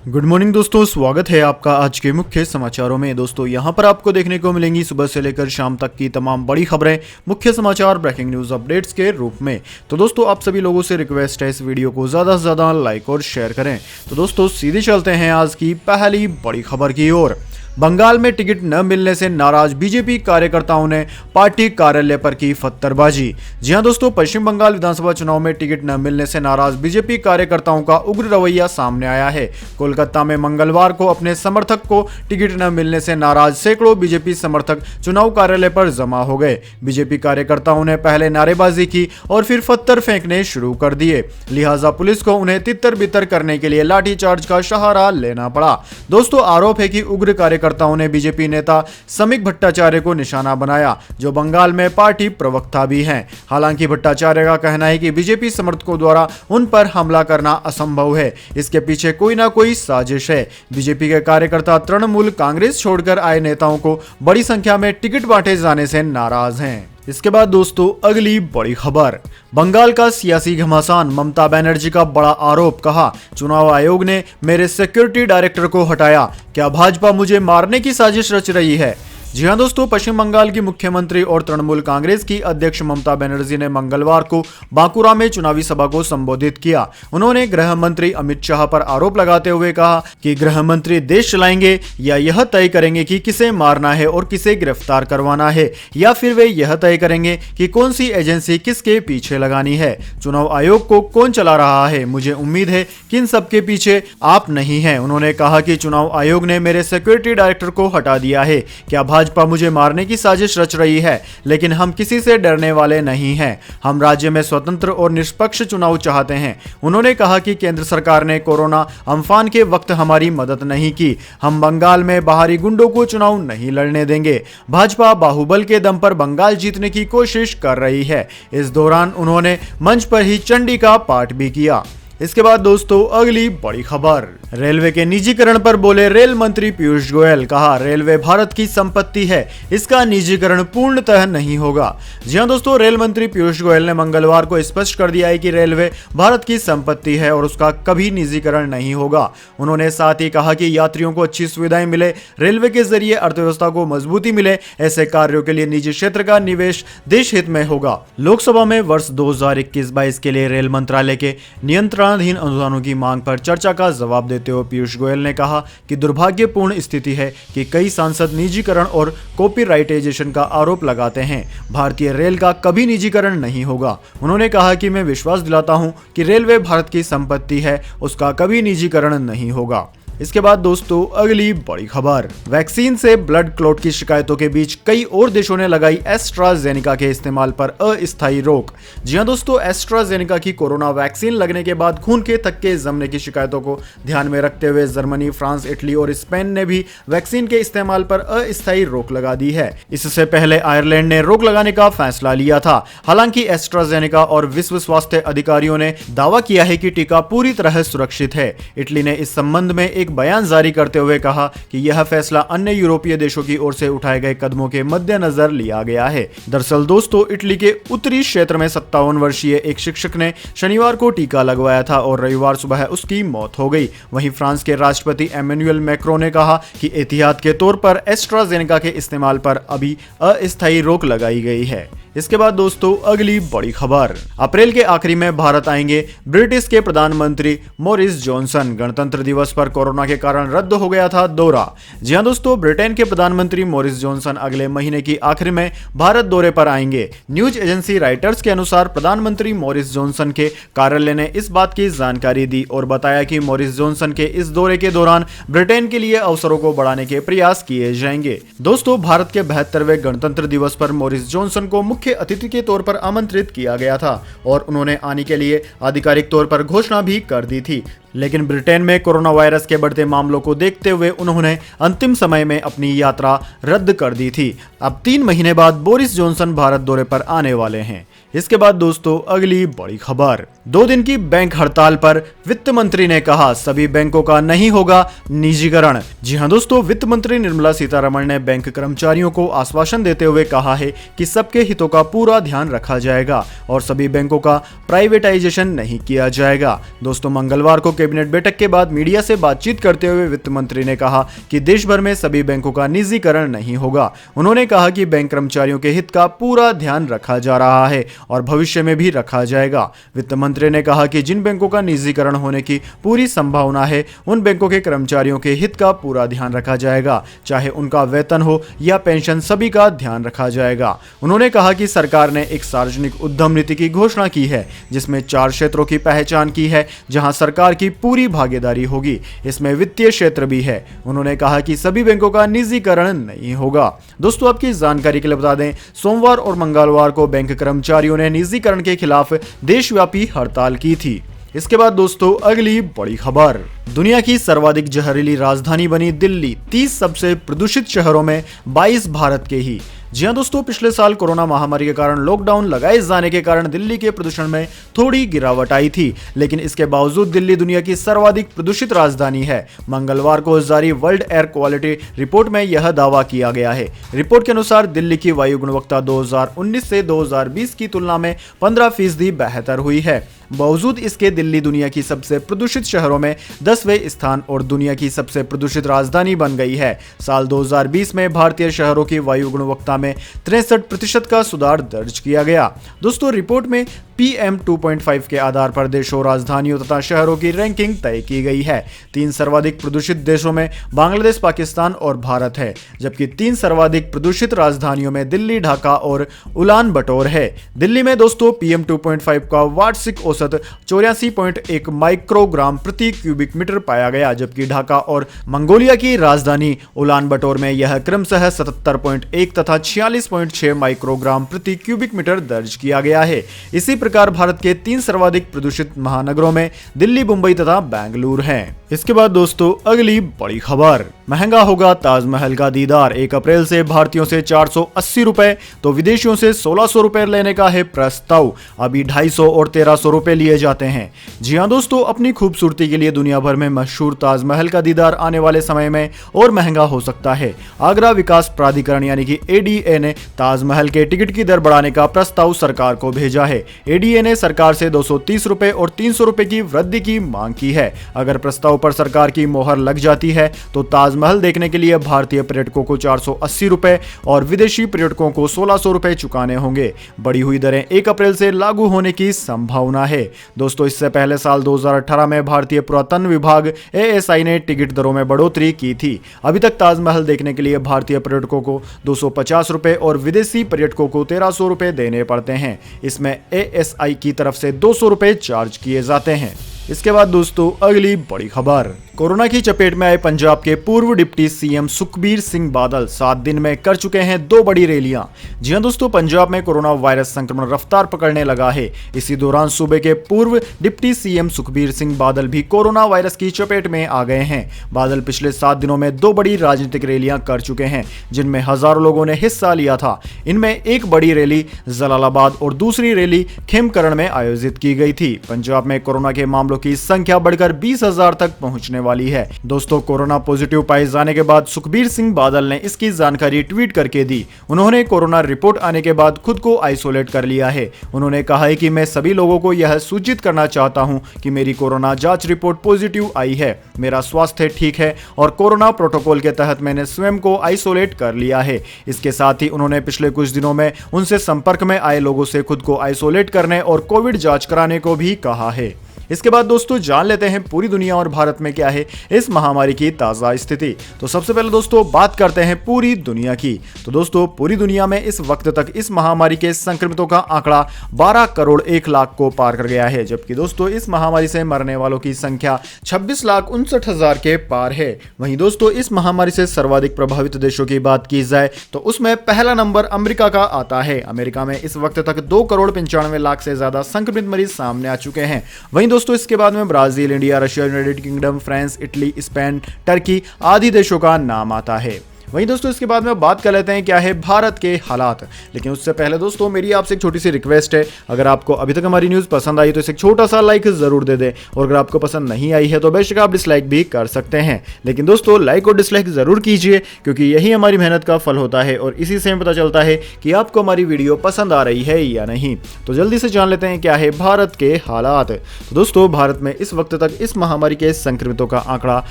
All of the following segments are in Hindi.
गुड मॉर्निंग दोस्तों, स्वागत है आपका आज के मुख्य समाचारों में। दोस्तों यहां पर आपको देखने को मिलेंगी सुबह से लेकर शाम तक की तमाम बड़ी खबरें, मुख्य समाचार, ब्रेकिंग न्यूज अपडेट्स के रूप में। तो दोस्तों आप सभी लोगों से रिक्वेस्ट है इस वीडियो को ज़्यादा से ज़्यादा लाइक और शेयर करें। तो दोस्तों सीधे चलते हैं आज की पहली बड़ी खबर की ओर। बंगाल में टिकट न मिलने से नाराज बीजेपी कार्यकर्ताओं ने पार्टी कार्यालय पर की पत्थरबाजी। जी हां दोस्तों, पश्चिम बंगाल विधानसभा चुनाव में टिकट न मिलने से नाराज बीजेपी कार्यकर्ताओं का उग्र रवैया सामने आया है। कोलकाता में मंगलवार को अपने समर्थक को टिकट न मिलने से नाराज सैकड़ों बीजेपी समर्थक चुनाव कार्यालय पर जमा हो गए। बीजेपी कार्यकर्ताओं ने पहले नारेबाजी की और फिर पत्थर फेंकने शुरू कर दिए, लिहाजा पुलिस को उन्हें तितर बितर करने के लिए लाठीचार्ज का सहारा लेना पड़ा। दोस्तों आरोप है कि उग्र कार्यकर्ताओं ने बीजेपी नेता समीक भट्टाचार्य को निशाना बनाया, जो बंगाल में पार्टी प्रवक्ता भी हैं। हालांकि भट्टाचार्य का कहना है कि बीजेपी समर्थकों द्वारा उन पर हमला करना असंभव है, इसके पीछे कोई ना कोई साजिश है। बीजेपी के कार्यकर्ता तृणमूल कांग्रेस छोड़कर आए नेताओं को बड़ी संख्या में टिकट बांटे जाने से नाराज हैं। इसके बाद दोस्तों अगली बड़ी खबर, बंगाल का सियासी घमासान, ममता बनर्जी का बड़ा आरोप, कहा चुनाव आयोग ने मेरे सिक्योरिटी डायरेक्टर को हटाया, क्या भाजपा मुझे मारने की साजिश रच रही है। जी हां दोस्तों, पश्चिम बंगाल की मुख्यमंत्री और तृणमूल कांग्रेस की अध्यक्ष ममता बनर्जी ने मंगलवार को बांकुरा में चुनावी सभा को संबोधित किया। उन्होंने गृह मंत्री अमित शाह पर आरोप लगाते हुए कहा कि गृह मंत्री देश चलाएंगे या यह तय करेंगे कि किसे मारना है और किसे गिरफ्तार करवाना है, या फिर वे यह तय करेंगे कि कौन सी एजेंसी किसके पीछे लगानी है। चुनाव आयोग को कौन चला रहा है, मुझे उम्मीद है कि इन सबके पीछे आप नहीं हैं। उन्होंने कहा कि चुनाव आयोग ने मेरे सिक्योरिटी डायरेक्टर को हटा दिया है, क्या भाजपा मुझे मारने की साजिश रच रही है, लेकिन हम किसी से डरने वाले नहीं हैं। हम राज्य में स्वतंत्र और निष्पक्ष चुनाव चाहते हैं। उन्होंने कहा कि केंद्र सरकार ने कोरोना अम्फान के वक्त हमारी मदद नहीं की। हम बंगाल में बाहरी गुंडों को चुनाव नहीं लड़ने देंगे। भाजपा बाहुबल के दम पर बंगाल जीतने की कोशिश कर रही है। इस दौरान उन्होंने मंच पर ही चंडी का पाठ भी किया। इसके बाद दोस्तों अगली बड़ी खबर, रेलवे के निजीकरण पर बोले रेल मंत्री पीयूष गोयल, कहा रेलवे भारत की संपत्ति है, इसका निजीकरण पूर्णतः नहीं होगा। जी हां दोस्तों, रेल मंत्री पीयूष गोयल ने मंगलवार को स्पष्ट कर दिया है कि रेलवे भारत की संपत्ति है और उसका कभी निजीकरण नहीं होगा। उन्होंने साथ ही कहा कि यात्रियों को अच्छी सुविधाएं मिले, रेलवे के जरिए अर्थव्यवस्था को मजबूती मिले, ऐसे कार्यों के लिए निजी क्षेत्र का निवेश देश हित में होगा। लोकसभा में वर्ष 2021-22 के लिए रेल मंत्रालय के नियंत्रणाधीन अनुदानों की मांग पर चर्चा का जवाब देते हुए पीयूष गोयल ने कहा कि दुर्भाग्यपूर्ण स्थिति है कि कई सांसद निजीकरण और कॉपीराइटेजेशन का आरोप लगाते हैं। भारतीय रेल का कभी निजीकरण नहीं होगा। उन्होंने कहा कि मैं विश्वास दिलाता हूं कि रेलवे भारत की संपत्ति है, उसका कभी निजीकरण नहीं होगा। इसके बाद दोस्तों अगली बड़ी खबर, वैक्सीन से ब्लड क्लॉट की शिकायतों के बीच कई और देशों ने लगाई एस्ट्राजेनेका के इस्तेमाल पर अस्थायी रोक। जी हां दोस्तों, एस्ट्राजेनेका की कोरोना वैक्सीन लगने के बाद खून के थक्के जमने की शिकायतों को ध्यान में रखते हुए जर्मनी, फ्रांस, इटली और स्पेन ने भी वैक्सीन के इस्तेमाल पर अस्थायी रोक लगा दी है। इससे पहले आयरलैंड ने रोक लगाने का फैसला लिया था। हालांकि एस्ट्राजेनेका और विश्व स्वास्थ्य अधिकारियों ने दावा किया है कि टीका पूरी तरह सुरक्षित है। इटली ने इस संबंध में एक बयान जारी करते हुए कहा कि यह फैसला अन्य यूरोपीय देशों की ओर से उठाए गए कदमों के मद्देनजर लिया गया है। दरअसल दोस्तों, इटली के उत्तरी क्षेत्र में 57 वर्षीय एक शिक्षक ने शनिवार को टीका लगवाया था और रविवार सुबह उसकी मौत हो गई। वहीं फ्रांस के राष्ट्रपति एमेनुएल मैक्रों ने कहा कि एहतियात के तौर पर एस्ट्राजेनेका के इस्तेमाल पर अभी अस्थायी रोक लगाई गई है। इसके बाद दोस्तों अगली बड़ी खबर, अप्रैल के आखिरी में भारत आएंगे ब्रिटिश के प्रधानमंत्री मोरिस जॉनसन, गणतंत्र दिवस पर कोरोना के कारण रद्द हो गया था दौरा। जी हां दोस्तों, ब्रिटेन के प्रधानमंत्री मोरिस जॉनसन अगले महीने की आखिर में भारत दौरे पर आएंगे। न्यूज एजेंसी राइटर्स के अनुसार प्रधानमंत्री मोरिस जॉनसन के कार्यालय ने इस बात की जानकारी दी और बताया कि मोरिस जॉनसन के इस दौरे के दौरान ब्रिटेन के लिए अवसरों को बढ़ाने के प्रयास किए जाएंगे। दोस्तों, भारत के 72वें गणतंत्र दिवस पर मोरिस जॉनसन को मुख्य अतिथि के तौर पर आमंत्रित किया गया था और उन्होंने आने के लिए आधिकारिक तौर पर घोषणा भी कर दी थी, लेकिन ब्रिटेन में कोरोना वायरस के बढ़ते मामलों को देखते हुए उन्होंने अंतिम समय में अपनी यात्रा रद्द कर दी थी। अब 3 महीने बाद बोरिस जॉनसन भारत दौरे पर आने वाले हैं। इसके बाद दोस्तों अगली बड़ी खबर, 2 दिन की बैंक हड़ताल पर वित्त मंत्री ने कहा सभी बैंकों का नहीं होगा निजीकरण। जी हां दोस्तों, वित्त मंत्री निर्मला सीतारमण ने बैंक कर्मचारियों को आश्वासन देते हुए कहा है कि सबके हितों का पूरा ध्यान रखा जाएगा और सभी बैंकों का प्राइवेटाइजेशन नहीं किया जाएगा। दोस्तों, मंगलवार को कैबिनेट बैठक के बाद मीडिया से बातचीत करते हुए वित्त मंत्री ने कहा कि देश भर में सभी बैंकों का निजीकरण नहीं होगा। उन्होंने कहा कि बैंक कर्मचारियों के हित का पूरा ध्यान रखा जा रहा है और भविष्य में भी रखा जाएगा। वित्त मंत्री ने कहा कि जिन बैंकों का निजीकरण होने की पूरी संभावना है, उन बैंकों के कर्मचारियों के हित का पूरा ध्यान रखा जाएगा, चाहे उनका वेतन हो या पेंशन, सभी का ध्यान रखा जाएगा। उन्होंने कहा कि सरकार ने एक सार्वजनिक उद्यम नीति की घोषणा की है, जिसमें 4 क्षेत्रों की पहचान की है जहां सरकार की पूरी भागीदारी होगी। इसमें वित्तीय क्षेत्र भी है। उन्होंने कहा कि सभी बैंकों का निजीकरण नहीं होगा। दोस्तों, आपकी जानकारी के लिए बता दें, सोमवार और मंगलवार को बैंक कर्मचारियों ने निजीकरण के खिलाफ देशव्यापी हड़ताल की थी। इसके बाद दोस्तों, अगली बड़ी खबर, दुनिया की सर्वाधिक जहरीली राजधानी बनी दिल्ली, 30 सबसे प्रदूषित शहरों में 22 भारत के ही। जी हां दोस्तों, पिछले साल कोरोना महामारी के कारण लॉकडाउन लगाए जाने के कारण दिल्ली के प्रदूषण में थोड़ी गिरावट आई थी, लेकिन इसके बावजूद दिल्ली दुनिया की सर्वाधिक प्रदूषित राजधानी है। मंगलवार को जारी वर्ल्ड एयर क्वालिटी रिपोर्ट में यह दावा किया गया है। रिपोर्ट के अनुसार दिल्ली की वायु गुणवत्ता 2019 से 2020 की तुलना में 15% बेहतर हुई है। बावजूद इसके दिल्ली दुनिया की सबसे प्रदूषित शहरों में 10वें स्थान और दुनिया की सबसे प्रदूषित राजधानी बन गई है। साल 2020 में भारतीय शहरों की वायु गुणवत्ता में 63% का सुधार दर्ज किया गया। दोस्तों, रिपोर्ट में PM 2.5 के आधार पर देशों, राजधानियों तथा शहरों की रैंकिंग तय की गई है। 3 सर्वाधिक प्रदूषित देशों में बांग्लादेश, पाकिस्तान और भारत है, जबकि 3 सर्वाधिक प्रदूषित राजधानियों में दिल्ली, ढाका और उलान बटोर है। दिल्ली में दोस्तों PM 2.5 का वार्षिक औसत 84.1 माइक्रोग्राम प्रति क्यूबिक मीटर पाया गया, जबकि ढाका और मंगोलिया की राजधानी उलान बटोर में यह क्रमशः 77.1 तथा 46.6 माइक्रोग्राम प्रति क्यूबिक मीटर दर्ज किया गया है। इसी प्रकार भारत के 3 सर्वाधिक प्रदूषित महानगरों में दिल्ली, मुंबई तथा बेंगलुरु हैं। इसके बाद दोस्तों, अगली बड़ी खबर, महंगा होगा ताजमहल का दीदार, 1 अप्रैल से भारतीयों से 480 रुपए तो विदेशियों से 1600 रुपए लेने का है प्रस्ताव। अभी 250 और 1300 रुपए लिए जाते हैं। जी हां दोस्तों, अपनी खूबसूरती के लिए दुनिया भर में मशहूर ताजमहल का दीदार आने वाले समय में और महंगा हो सकता है। आगरा विकास प्राधिकरण यानी कि ADA ने ताजमहल के टिकट की दर बढ़ाने का प्रस्ताव सरकार को भेजा है। ADA ने सरकार से 230 रुपए और 300 रुपए की वृद्धि की मांग की है। अगर प्रस्ताव पर सरकार की मोहर लग जाती है तो ताजमहल देखने के लिए भारतीय पर्यटकों को 480 रुपए और विदेशी पर्यटकों को 1600 रुपए चुकाने होंगे। बढ़ी हुई दरें 1 अप्रैल से लागू होने की संभावना है। दोस्तों, इससे पहले साल 2018 में भारतीय पुरातत्व विभाग ASI ने टिकट दरों में बढ़ोतरी की थी। अभी तक ताजमहल देखने के लिए भारतीय पर्यटकों को 250 रुपए और विदेशी पर्यटकों को 1300 रुपए देने पड़ते हैं। इसमें ASI की तरफ से 200 रुपए चार्ज किए जाते हैं। इसके बाद दोस्तों, अगली बड़ी खबर, कोरोना की चपेट में आए पंजाब के पूर्व डिप्टी CM सुखबीर सिंह बादल 7 दिन में कर चुके हैं 2 बड़ी रैलियां। जी हां दोस्तों, पंजाब में कोरोना वायरस संक्रमण रफ्तार पकड़ने लगा है। इसी दौरान सूबे के पूर्व डिप्टी CM सुखबीर सिंह बादल भी कोरोना वायरस की चपेट में आ गए हैं। बादल पिछले 7 दिनों में 2 बड़ी राजनीतिक रैलियां कर चुके हैं, जिनमें हजारों लोगों ने हिस्सा लिया था। इनमें एक बड़ी रैली जलालाबाद और दूसरी रैली खेमकरण में आयोजित की गई थी। पंजाब में कोरोना के मामलों की संख्या बढ़कर 20,000 तक पहुंचने वाली है। दोस्तों, कोरोना पॉजिटिव पाए जाने के बाद सुखबीर सिंह बादल ने इसकी जानकारी ट्वीट करके दी। उन्होंने कोरोना रिपोर्ट आने के बाद खुद को आइसोलेट कर लिया है। उन्होंने कहा है कि मैं सभी लोगों को यह सूचित करना चाहता हूं कि मेरी कोरोना जांच रिपोर्ट पॉजिटिव आई है, मेरा स्वास्थ्य ठीक है और कोरोना प्रोटोकॉल के तहत मैंने स्वयं को आइसोलेट कर लिया है। इसके साथ ही उन्होंने पिछले कुछ दिनों में उनसे संपर्क में आए लोगों से खुद को आइसोलेट करने और कोविड जांच कराने को भी कहा है। इसके बाद दोस्तों, जान लेते हैं पूरी दुनिया और भारत में क्या है इस महामारी की ताज़ा स्थिति। तो सबसे पहले दोस्तों बात करते हैं पूरी दुनिया की। तो दोस्तों, पूरी दुनिया में इस वक्त तक इस महामारी के संक्रमितों का आंकड़ा 12 करोड़ 1 लाख को पार कर गया है, जबकि दोस्तों इस महामारी से मरने वालों की संख्या 26,59,000 के पार है। वहीं दोस्तों, इस महामारी से सर्वाधिक प्रभावित देशों की बात की जाए तो उसमें पहला नंबर अमेरिका का आता है। अमेरिका में इस वक्त तक 2 करोड़ 95 लाख से ज्यादा संक्रमित मरीज सामने आ चुके हैं। वहीं दोस्तों, इसके बाद में Brazil, India, Russia, United kingdom, France, Italy, Spain, Turkey आदि देशों का नाम आता है। वहीं दोस्तों इसके बाद में बात कर लेते हैं क्या है भारत के हालात। लेकिन उससे पहले दोस्तों मेरी आपसे एक छोटी सी रिक्वेस्ट है, अगर आपको अभी तक हमारी न्यूज़ पसंद आई तो इसे एक छोटा सा लाइक जरूर दे दें, और अगर आपको पसंद नहीं आई है तो बेशक आप डिसलाइक भी कर सकते हैं। लेकिन दोस्तों लाइक और डिसलाइक जरूर कीजिए, क्योंकि यही हमारी मेहनत का फल होता है और इसी से हमें पता चलता है कि आपको हमारी वीडियो पसंद आ रही है या नहीं। तो जल्दी से जान लेते हैं क्या है भारत के हालात। तो दोस्तों भारत में इस वक्त तक इस महामारी के संक्रमितों का आंकड़ा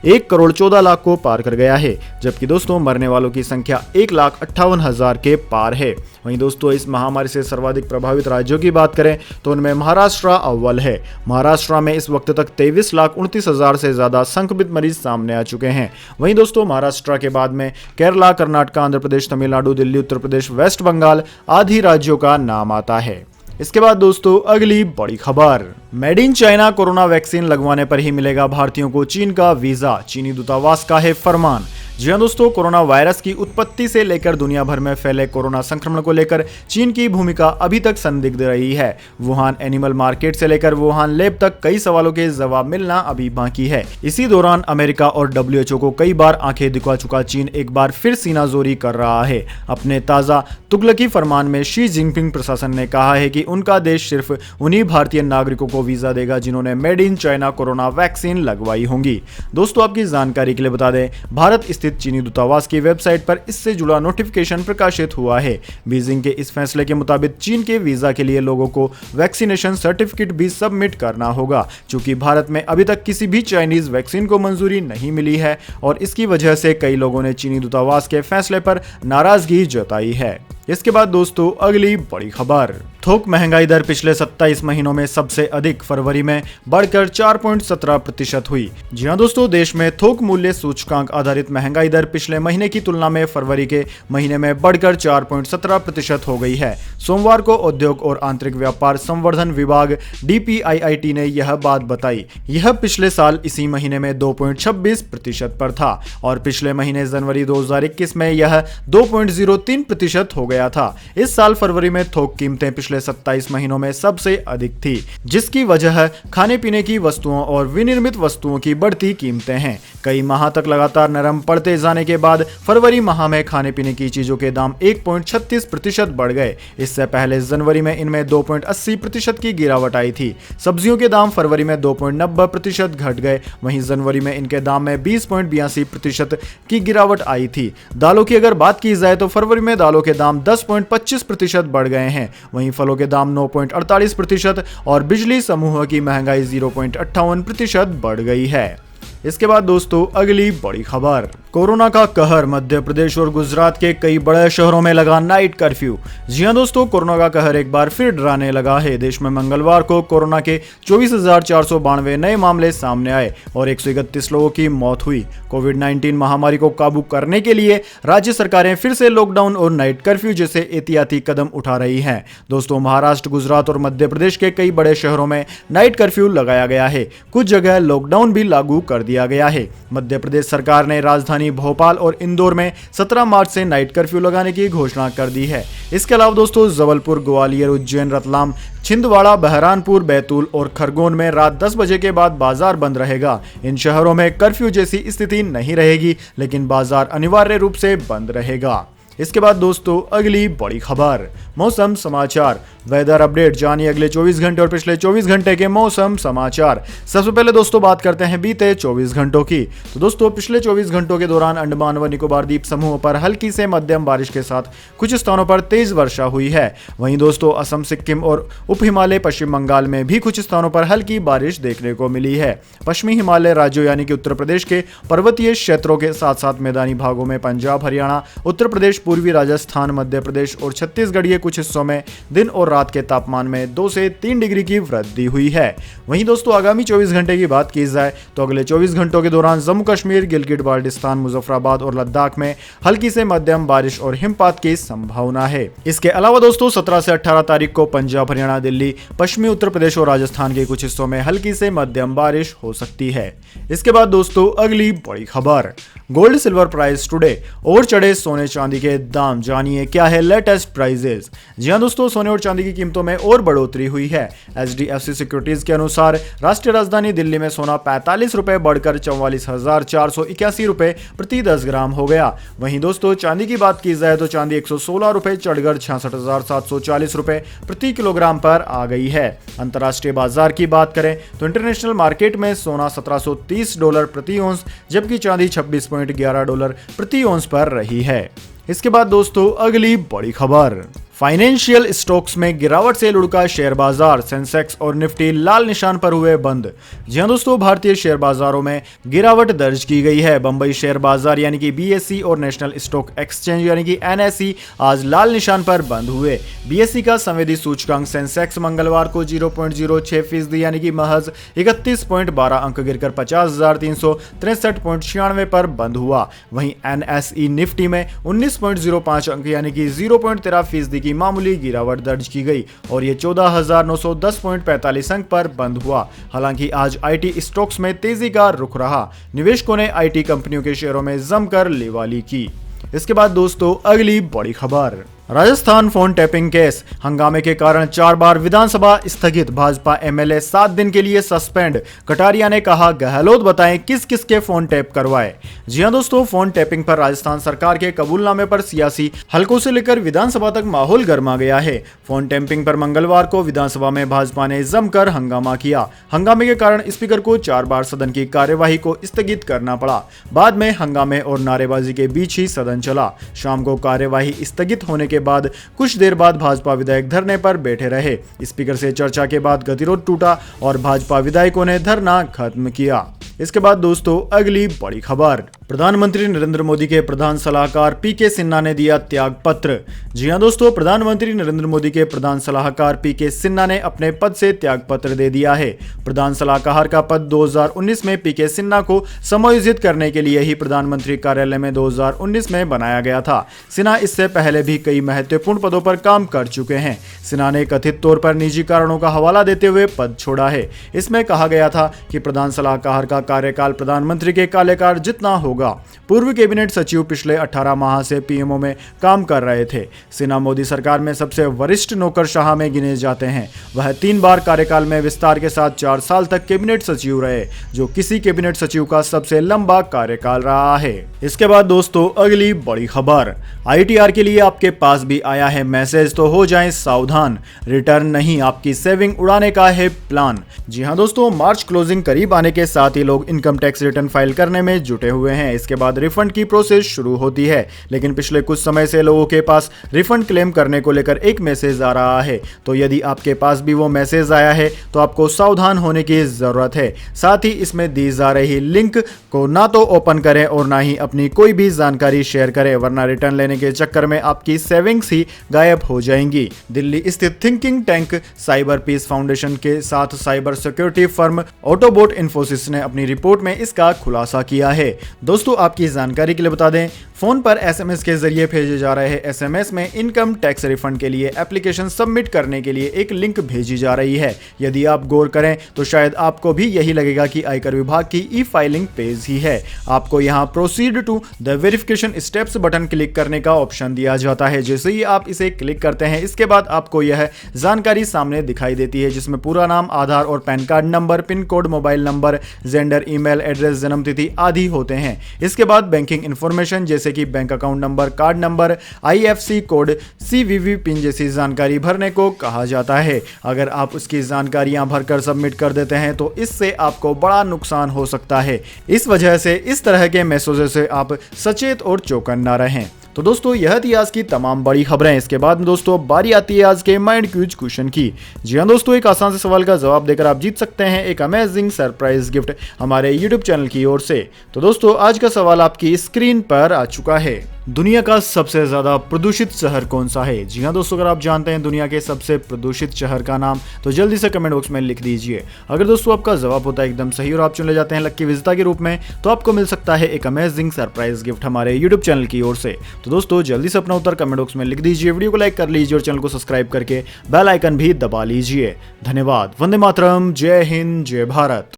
1,14,00,000 को पार कर गया है, जबकि दोस्तों मरने वालों की संख्या 1,58,000 के पार है। वहीं दोस्तों इस महामारी से सर्वाधिक प्रभावित राज्यों की बात करें तो उनमें महाराष्ट्र अव्वल है। महाराष्ट्र में इस वक्त तक 23,29,000 से ज्यादा संक्रमित मरीज सामने आ चुके हैं। वहीं दोस्तों महाराष्ट्र के बाद में केरला, कर्नाटक, आंध्र प्रदेश, तमिलनाडु, दिल्ली, उत्तर प्रदेश, वेस्ट बंगाल आदि राज्यों का नाम आता है। इसके बाद दोस्तों अगली बड़ी खबर, made in China corona vaccine लगवाने पर ही मिलेगा भारतीयों को चीन का वीजा, चीनी दूतावास का है फरमान। जी हाँ दोस्तों, कोरोना वायरस की उत्पत्ति से लेकर दुनिया भर में फैले कोरोना संक्रमण को लेकर चीन की भूमिका अभी तक संदिग्ध रही है। वुहान एनिमल मार्केट से लेकर वुहान लैब तक कई सवालों के जवाब मिलना अभी बाकी है। इसी दौरान अमेरिका और WHO को कई बार आंखें दिखा चुका चीन एक बार फिर सीनाजोरी कर रहा है। अपने ताजा तुगलकी फरमान में शी जिनपिंग प्रशासन ने कहा है कि उनका देश सिर्फ उन्हीं भारतीय नागरिकों को वीजा देगा जिन्होंने made in China corona vaccine लगवाई होंगी। दोस्तों आपकी जानकारी के लिए बता दें, भारत स्थित चीनी दूतावास की वेबसाइट पर इससे जुड़ा नोटिफिकेशन प्रकाशित हुआ है। बीजिंग के इस फैसले के मुताबिक चीन के वीजा के लिए लोगों को वैक्सीनेशन सर्टिफिकेट भी सबमिट करना होगा, क्योंकि भारत में अभी तक किसी भी चाइनीज वैक्सीन को मंजूरी नहीं मिली है और इसकी वजह से कई लोगों ने चीनी दूतावास के फैसले पर नाराजगी जताई है। इसके बाद दोस्तों अगली बड़ी खबर, थोक महंगाई दर पिछले 27 महीनों में सबसे अधिक फरवरी में बढ़कर 4.17% हुई। जी हां दोस्तों, देश में थोक मूल्य सूचकांक आधारित महंगाई दर पिछले महीने की तुलना में फरवरी के महीने में बढ़कर 4.17% हो गई है। सोमवार को उद्योग और आंतरिक व्यापार संवर्धन विभाग DPIIT ने यह बात बताई। यह पिछले साल इसी महीने में 2.26% पर था और पिछले महीने जनवरी 2021 में यह 2.03% हो गया था। इस साल फरवरी में थोक कीमतें पिछले 27 महीनों में सबसे अधिक थी, जिसकी वजह खाने पीने की वस्तुओं और विनिर्मित वस्तुओं की बढ़ती कीमतें हैं। कई माह तक लगातार नरम पड़ते जाने के बाद फरवरी माह में खाने पीने की चीजों के दाम 1.36% बढ़ गए। इससे पहले जनवरी में इनमें 2.80% की गिरावट आई थी। सब्जियों के दाम फरवरी में 2.90% घट गए, वहीं जनवरी में इनके दाम में 20.82% की गिरावट आई थी। दालों की अगर बात की जाए तो फरवरी में दालों के दाम 10.25% बढ़ गए हैं, वहीं फलों के दाम 9.48% और बिजली समूह की महंगाई 0.58% बढ़ गई है। इसके बाद दोस्तों अगली बड़ी खबर, कोरोना का कहर, मध्य प्रदेश और गुजरात के कई बड़े शहरों में लगा नाइट कर्फ्यू। जी हां दोस्तों, कोरोना का कहर एक बार फिर डराने लगा है। देश में मंगलवार को कोरोना के 24,492 नए मामले सामने आए और 131 लोगों की मौत हुई। कोविड-19 महामारी को काबू करने के लिए राज्य सरकारें फिर से लॉकडाउन और नाइट कर्फ्यू जैसे एहतियाती कदम उठा रही हैं। दोस्तों महाराष्ट्र, गुजरात और मध्य प्रदेश के कई बड़े शहरों में नाइट कर्फ्यू लगाया गया है। कुछ जगह लॉकडाउन भी लागू कर दिया गया है। मध्य प्रदेश सरकार ने राजधानी भोपाल और इंदौर में 17 मार्च से नाइट कर्फ्यू लगाने की घोषणा कर दी है। इसके अलावा दोस्तों जबलपुर, ग्वालियर, उज्जैन, रतलाम, छिंदवाड़ा, बहरानपुर, बैतूल और खरगोन में रात 10 बजे के बाद बाजार बंद रहेगा। इन शहरों में कर्फ्यू जैसी स्थिति नहीं रहेगी, लेकिन बाजार अनिवार्य रूप से बंद रहेगा। इसके बाद दोस्तों अगली बड़ी खबर, मौसम समाचार, वेदर अपडेट, जानिए अगले 24 घंटे और पिछले 24 घंटे के मौसम समाचार। सबसे पहले दोस्तों बात करते हैं बीते 24 घंटों की। तो दोस्तों पिछले 24 घंटों के दौरान अंडमान व निकोबार द्वीप समूह पर हल्की से मध्यम बारिश के साथ कुछ स्थानों पर तेज वर्षा हुई है। वहीं दोस्तों असम, सिक्किम और उप हिमालय, पश्चिम बंगाल में भी कुछ स्थानों पर हल्की बारिश देखने को मिली है। पश्चिमी हिमालय राज्यों यानी कि उत्तर प्रदेश के पर्वतीय क्षेत्रों के साथ साथ मैदानी भागों में पंजाब, हरियाणा, उत्तर प्रदेश, पूर्वी राजस्थान, मध्य प्रदेश और छत्तीसगढ़ के कुछ हिस्सों में दिन और रात के तापमान में 2 से 3 डिग्री की वृद्धि हुई है। वहीं दोस्तों आगामी 24 घंटे की बात की जाए तो अगले 24 घंटों के दौरान जम्मू कश्मीर, गिलगित बाल्टिस्तान, मुजफ्फराबाद और लद्दाख में हल्की से मध्यम बारिश और हिमपात की संभावना है। इसके अलावा दोस्तों 17 से 18 तारीख को पंजाब, हरियाणा, दिल्ली, पश्चिमी उत्तर प्रदेश और राजस्थान के कुछ हिस्सों में हल्की से मध्यम बारिश हो सकती है। इसके बाद दोस्तों अगली बड़ी खबर, गोल्ड सिल्वर प्राइस टुडे, और चढ़े सोने चांदी के दाम, जानिए क्या है लेटेस्ट प्राइजेस। जी हां दोस्तों, सोने और चांदी की कीमतों में और बढ़ोतरी हुई है। HDFC सिक्योरिटीज के अनुसार राष्ट्रीय राजधानी दिल्ली में सोना 45 रुपए बढ़कर 44,481 रुपए प्रति 10 ग्राम हो गया। वहीं दोस्तों चांदी की बात की जाए तो चांदी 116 रुपए चढ़कर 66,740 रुपए प्रति किलोग्राम पर आ गई है। अंतर्राष्ट्रीय बाजार की बात करें तो इंटरनेशनल मार्केट में सोना $1730 प्रति औंस, जबकि चांदी $26.11 प्रति औंस पर रही है। इसके बाद दोस्तों अगली बड़ी खबर, फाइनेंशियल स्टॉक्स में गिरावट से लुढ़का शेयर बाजार, सेंसेक्स और निफ्टी लाल निशान पर हुए बंद। जी हां दोस्तों, भारतीय शेयर बाजारों में गिरावट दर्ज की गई है। बंबई शेयर बाजार यानी कि BSE और नेशनल स्टॉक एक्सचेंज यानी कि NSE आज लाल निशान पर बंद हुए। BSE का संवेदी सूचकांक सेंसेक्स मंगलवार को 0.06% यानी कि महज 31.12 अंक गिरकर 50,363.96 पर बंद हुआ। वहीं NSE निफ्टी में 19.05 अंक यानी कि 0.13% की मामूली गिरावट दर्ज की गई और ये 14,910.45 अंक पर बंद हुआ। हालांकि आज IT स्टॉक्स में तेजी का रुख रहा। निवेशकों ने IT कंपनियों के शेयरों में जमकर लेवाली की। इसके बाद दोस्तों अगली बड़ी खबर, राजस्थान फोन टैपिंग केस, हंगामे के कारण 4 बार विधानसभा स्थगित, भाजपा MLA 7 दिन के लिए सस्पेंड। कटारिया ने कहा गहलोत बताएं किस किस के फोन टैप करवाए। जी हां दोस्तों, फोन टैपिंग पर राजस्थान सरकार के कबूलनामे पर सियासी हलकों से लेकर विधानसभा तक माहौल गर्मा गया है। फोन टैपिंग पर मंगलवार को विधानसभा में भाजपा ने जमकर हंगामा किया। हंगामे के कारण स्पीकर को 4 बार सदन की कार्यवाही को स्थगित करना पड़ा। बाद में हंगामे और नारेबाजी के बीच ही सदन चला। शाम को कार्यवाही स्थगित होने के बाद कुछ देर बाद भाजपा विधायक धरने पर बैठे रहे। स्पीकर से चर्चा के बाद गतिरोध टूटा और भाजपा विधायकों ने धरना खत्म किया। इसके बाद दोस्तों अगली बड़ी खबर, प्रधानमंत्री नरेंद्र मोदी के प्रधान सलाहकार PK सिन्हा ने दिया त्याग पत्र। जी हां दोस्तों, प्रधानमंत्री नरेंद्र मोदी के प्रधान सलाहकार PK सिन्हा ने अपने पद से त्याग पत्र दे दिया है। प्रधान सलाहकार का पद 2019 में PK सिन्हा को समायोजित करने के लिए ही प्रधानमंत्री कार्यालय में 2019 में बनाया गया था। सिन्हा इससे पहले भी कई महत्वपूर्ण पदों पर काम कर चुके हैं। सिन्हा ने कथित तौर पर निजी कारणों का हवाला देते हुए पद छोड़ा है। इसमें कहा गया था कि प्रधान सलाहकार का कार्यकाल प्रधानमंत्री के कार्यकाल जितना होगा। पूर्व कैबिनेट सचिव पिछले 18 माह से PMO में काम कर रहे थे। सिन्हा मोदी सरकार में सबसे वरिष्ठ नौकरशाह में गिने जाते हैं। वह 3 बार कार्यकाल में विस्तार के साथ 4 साल तक कैबिनेट सचिव रहे, जो किसी कैबिनेट सचिव का सबसे लंबा कार्यकाल रहा है। इसके बाद दोस्तों अगली बड़ी खबर, ITR के लिए आपके पास भी आया है मैसेज, तो हो जाएं सावधान, रिटर्न नहीं आपकी सेविंग उड़ाने का है प्लान। जी हां दोस्तों, मार्च क्लोजिंग करीब आने के साथ ही लोग इनकम टैक्स रिटर्न फाइल करने में जुटे हुए हैं। इसके बाद रिफंड की प्रोसेस शुरू होती है, लेकिन पिछले कुछ समय से लोगों के पास रिफंड क्लेम करने को लेकर एक मैसेज आ रहा है। तो यदि आपके पास भी वो मैसेज आया है तो आपको सावधान होने की जरूरत है। साथ ही इसमें दी जा रही लिंक को ना तो ओपन करें और ना ही अपनी कोई भी जानकारी शेयर करें, वरना रिटर्न लेने के चक्कर में आपकी सेविंग्स ही गायब हो जाएंगी। दिल्ली स्थित thinking tank cyber peace foundation के साथ cyber security firm Autobot Infosys ने अपनी रिपोर्ट में इसका खुलासा किया है। दोस्तों आपकी जानकारी के लिए बता दें, फोन पर SMS के जरिए भेजे जा रहे SMS में इनकम टैक्स रिफंड के लिए एप्लीकेशन सबमिट करने के लिए एक लिंक भेजी जा रही है। यदि आप गौर करें तो शायद आपको भी यही लगेगा कि आयकर विभाग की ई-फाइलिंग पेज ही है। आपको यहां proceed to the verification steps button click करने का ऑप्शन दिया जाता है। जैसे ही आप इसे क्लिक करते हैं, इसके बाद आपको यह जानकारी सामने दिखाई देती है, जिसमें पूरा नाम, आधार और pan card number, pin code, mobile number, gender, email address, जन्मतिथि आदि होते हैं। इसके बाद बैंकिंग इंफॉर्मेशन जैसे कि bank account number, card number, IFSC code, CVV pin जैसी जानकारी भरने को कहा जाता है। अगर आप उसकी जानकारियां भरकर सबमिट कर देते हैं तो इससे आपको बड़ा नुकसान हो सकता है। इस वजह से इस तरह के मैसेज से आप सचेत और चौकन्ना रहें। तो दोस्तों यह थी आज की तमाम बड़ी खबरें। इसके बाद में दोस्तों बारी आती है आज के माइंड क्यूज क्वेश्चन की। जी हाँ दोस्तों, एक आसान से सवाल का जवाब देकर आप जीत सकते हैं एक अमेजिंग सरप्राइज गिफ्ट हमारे YouTube चैनल की ओर से। तो दोस्तों आज का सवाल आपकी स्क्रीन पर आ चुका है। दुनिया का सबसे ज्यादा प्रदूषित शहर कौन सा है? जी हाँ दोस्तों, अगर आप जानते हैं दुनिया के सबसे प्रदूषित शहर का नाम तो जल्दी से कमेंट बॉक्स में लिख दीजिए। अगर दोस्तों आपका जवाब होता है एकदम सही और आप चुने जाते हैं लक्की विजेता के रूप में, तो आपको मिल सकता है एक अमेजिंग सरप्राइज गिफ्ट हमारे YouTube चैनल की ओर से। तो दोस्तों जल्दी से अपना उत्तर कमेंट बॉक्स में लिख दीजिए, वीडियो को लाइक कर लीजिए और चैनल को सब्सक्राइब करके बेल आइकन भी दबा लीजिए। धन्यवाद। वंदे मातरम। जय हिंद, जय भारत।